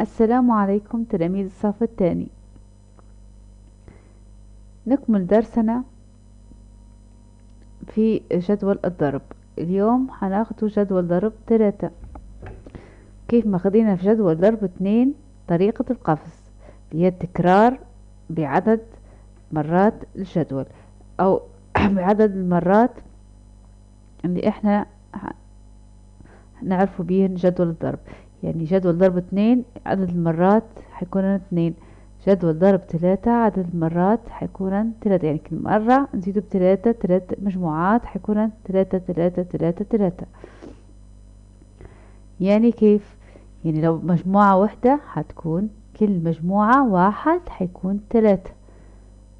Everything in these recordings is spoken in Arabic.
السلام عليكم تلاميذ الصف الثاني. نكمل درسنا في جدول الضرب. اليوم هناخده جدول ضرب 3. كيف ما خدينا في جدول ضرب 2 طريقة القفز اللي هي التكرار بعدد مرات الجدول أو بعدد المرات اللي احنا نعرفوا بيهن جدول الضرب. يعني جدول ضرب 2 عدد المرات حيكون 2، جدول ضرب 3 عدد المرات حيكون 3، يعني كل مرة نزيدو بتلاتة، 3 مجموعات حيكون 3 3 3 3. يعني كيف؟ يعني لو مجموعة واحدة حتكون كل مجموعة واحد حيكون 3،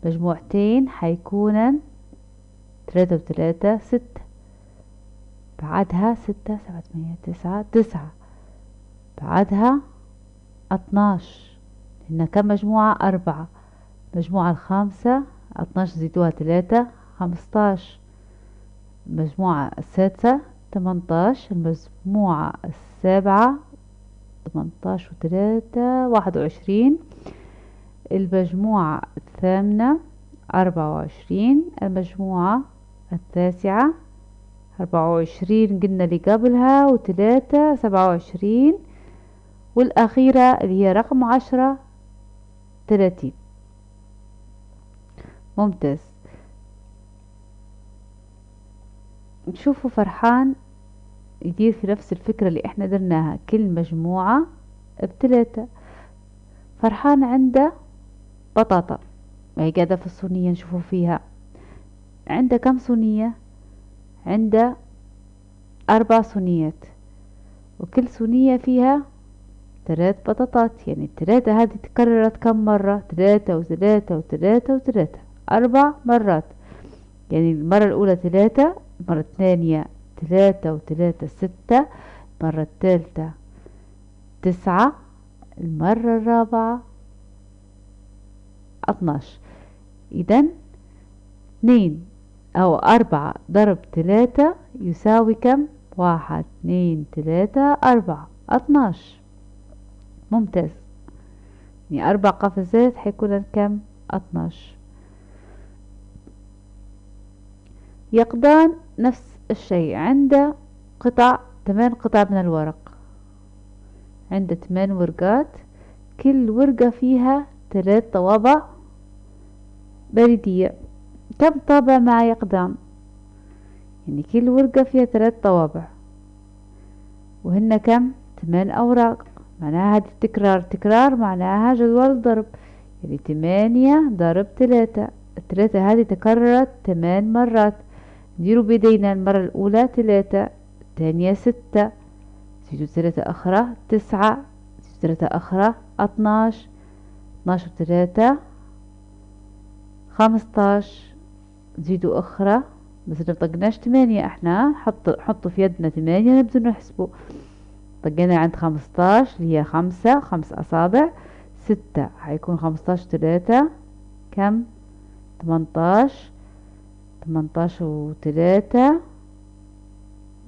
مجموعتين حيكون 3 و3 6، بعدها 6 7 8 9 9، بعدها 12، هنا كم مجموعة؟ 4، مجموعة الخامسة 12 زيدوها 3 15، المجموعة السادسة 18، المجموعة السابعة 18 و3 21، المجموعة الثامنة 24، المجموعة التاسعة 24 قلنا اللي قبلها و3 27، والأخيرة اللي هي رقم 10 30. ممتاز. نشوفوا فرحان يدير في نفس الفكرة اللي احنا درناها، كل مجموعة ب3. فرحان عنده بطاطا وهي قاعدة في الصينية، نشوفوا فيها عنده كم صينية؟ عنده 4 صينيات، وكل صينية فيها 3 بطاطات، يعني التلاتة هذه تكررت كم مرة؟ 3 و3 و3 و3، 4 مرات. يعني المرة الأولى 3، المرة الثانية 3 و3 6، المرة الثالثة 9، المرة الرابعة 12. إذن 2 أو 4 ضرب 3 يساوي كم؟ 1 2 3 4 12. ممتاز. يعني 4 قفزات حيكون كم؟ 12. يقظان نفس الشيء، عنده 8 قطع من الورق، عنده 8 ورقات، كل ورقة فيها 3 طوابع بريدية. كم طابع مع يقظان؟ يعني كل ورقة فيها 3 طوابع، وهن كم؟ 8 أوراق. معناها هذه التكرار، تكرار معناها جدول ضرب، يعني 8 ضرب 3، الثلاثة هذه تكررت 8 مرات. نديروا بيدينا المرة الأولى 3، الثانية 6، زيدوا 3 أخرى 9، زيدوا 3 أخرى 12، 12 و3 15، زيدوا أخرى، بس نطقناش 8 احنا، حطوا في يدنا 8 نبدأ نحسبوا. طقينا عند 15 اللي هي 5 أصابع، 6 حيكون 15 3 كم؟ 18، 18 و3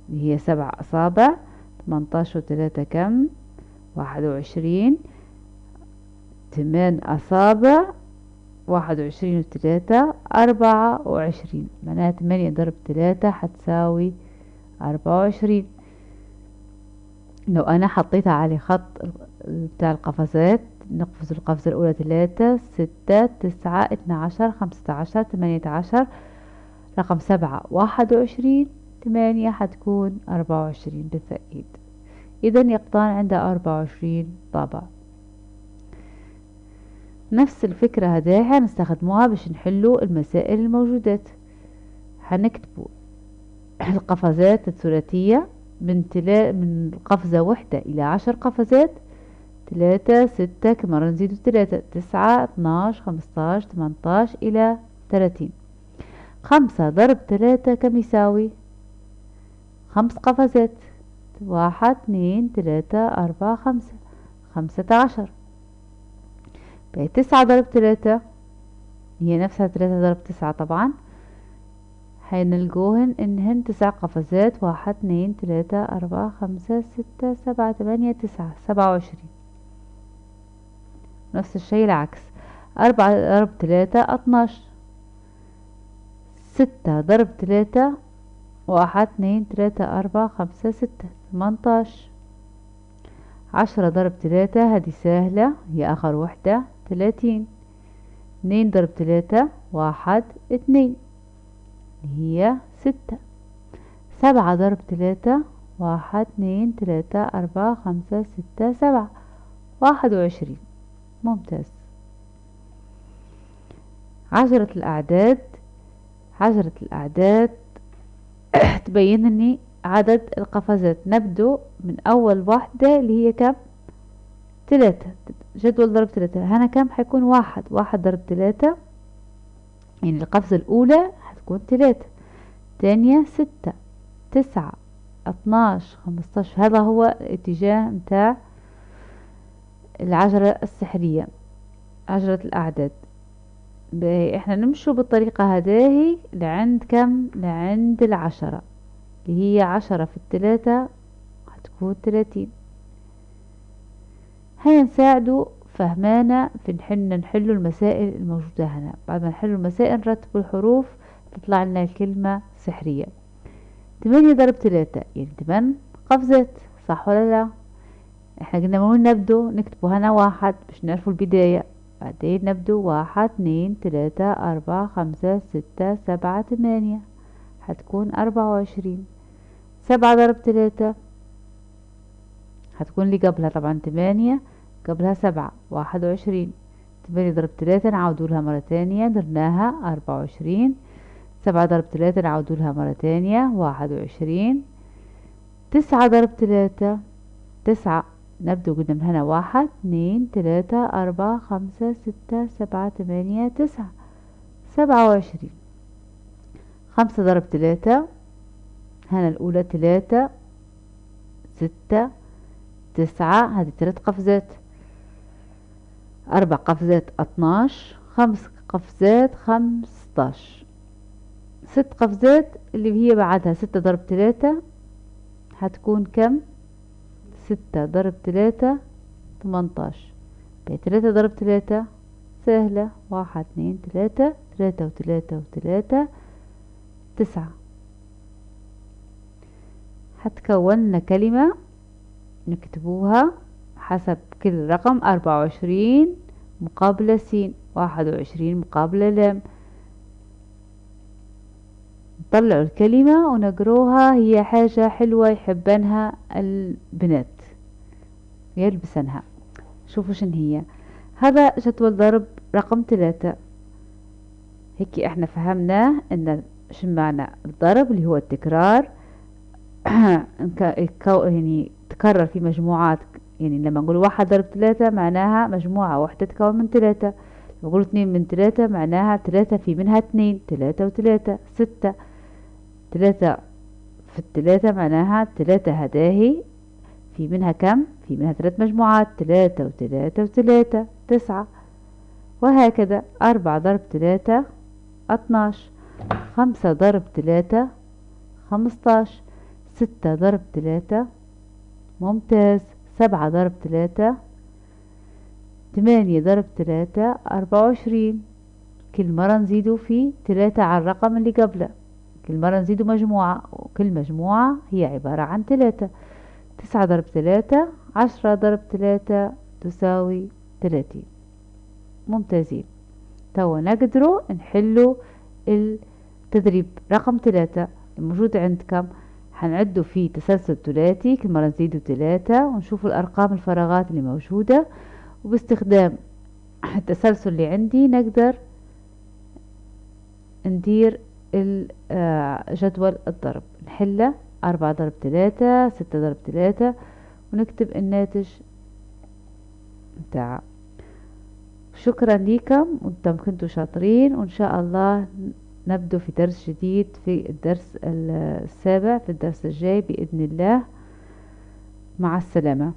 اللي هي 7 أصابع، 18 و3 كم؟ 21، 8 أصابع، 21 و3 24، معناها 8 ضرب 3 حتساوي 24. لو أنا حطيتها على خط بتاع القفزات، نقفز القفزة الأولى 3 6 9 12 15 18، رقم 7 21، 8 حتكون 24 بالتأكيد. إذا يقطان عنده 24 طابع. نفس الفكرة هذه هنستخدموها باش نحلوا المسائل الموجودات. هنكتبوا القفزات الثلاثية من قفزة واحدة إلى 10 قفزات، 3 6 كل مرة نزيدوا 3 9 12 15 18 إلى 30. 5 ضرب 3 كم يساوي؟ 5 قفزات، 1 2 3 4 5، 15. 9 ضرب 3 هي نفسها 3 ضرب 9 طبعا، حنلقوهن انهن 9 قفزات، 1 2 3 4 5 6 7 8 9، 27. نفس الشي العكس. 4 ضرب 3 12. 6 ضرب 3 1 2 3 4 5 6 18. 10 ضرب 3 هذه سهلة هي آخر وحدة 30. 2 ضرب 3 1 2 هي 6. 7 ضرب 3 1 2 3 4 5 6 7 21. ممتاز. عجرة الأعداد. عجرة الأعداد تبين لي عدد القفزات. نبدو من أول واحدة اللي هي كم؟ 3. جدول ضرب 3 هنا كم حيكون؟ 1. 1 ضرب 3 يعني القفزة الأولى حتكون 3. الثانية 6 9 12 15. هذا هو الاتجاه متاع العجلة السحرية، عجلة الأعداد. احنا نمشوا بالطريقة هذه لعند كم؟ لعند 10 اللي هي 10 في 3 هتكون 30. هيا نساعدوا فهمانا في نحلوا المسائل الموجودة هنا. بعد ما نحلوا المسائل نرتب الحروف تطلع لنا الكلمة سحرية. 8 ضرب 3 يعني 8 قفزات، صح ولا لا؟ احنا قلنا من وين نبدو؟ نكتبوا هنا 1 باش نعرفوا البداية. بعدين نبدو 1 2 3 4 5 6 7 8 هتكون 24. 7 ضرب 3 هتكون اللي قبلها طبعا 8 قبلها 7 21. 8 ضرب 3 نعودوا لها مرة ثانية درناها 24. 7 ضرب 3 نعودوا لها مرة ثانية 21. 9 ضرب 3 9 نبدو قلنا من هنا 1 2 3 4 5 6 7 8 9 27. 5 ضرب 3 هنا الأولى 3 6 9 هذه 3 قفزات. 4 قفزات 12. 5 قفزات 15. 6 قفزات اللي هي بعدها 6 ضرب 3 هتكون كم؟ 6 ضرب 3 18. 3 ضرب 3 سهلة 1 2 3 3 و3 و3 9. هتكون لنا كلمة نكتبوها حسب كل رقم. 24 مقابلة س، 21 مقابلة لام. نطلعوا الكلمة ونقروها، هي حاجة حلوة يحبنها البنات يلبسنها. شوفوا شن هي. هذا جدول ضرب رقم 3. هيك احنا فهمنا ان شو معنى الضرب اللي هو التكرار. يعني تكرر في مجموعات. يعني لما نقول 1 ضرب 3 معناها مجموعة واحدة تتكون من 3. لما نقول 2 من 3 معناها 3 في منها 2. 3 و3 6. 3 في 3 معناها 3 هداهي في منها كم؟ في منها 3 مجموعات. 3 و3 و3 9. وهكذا. 4 ضرب 3 12. 5 ضرب 3 15. 6 ضرب 3 ممتاز. 7 ضرب 3 8 ضرب 3 24. كل مرة نزيدوا في 3 على الرقم اللي قبله. كل مرة نزيدوا مجموعة، وكل مجموعة هي عبارة عن 3. 9 ضرب 3 10 ضرب 3 تساوي 30. ممتازين. توا نقدروا نحلوا التدريب رقم 3 الموجود عندكم. هنعدوا فيه تسلسل ثلاثي، كل مرة نزيدوا 3 ونشوفوا الأرقام الفراغات اللي موجودة، وباستخدام التسلسل اللي عندي نقدر ندير جدول الضرب. نحله 4 ضرب 3 6 ضرب 3 ونكتب الناتج بتاعه. شكرا لكم وانتم كنتوا شاطرين، وان شاء الله نبدو في درس جديد في الدرس السابع في الدرس الجاي بإذن الله. مع السلامة.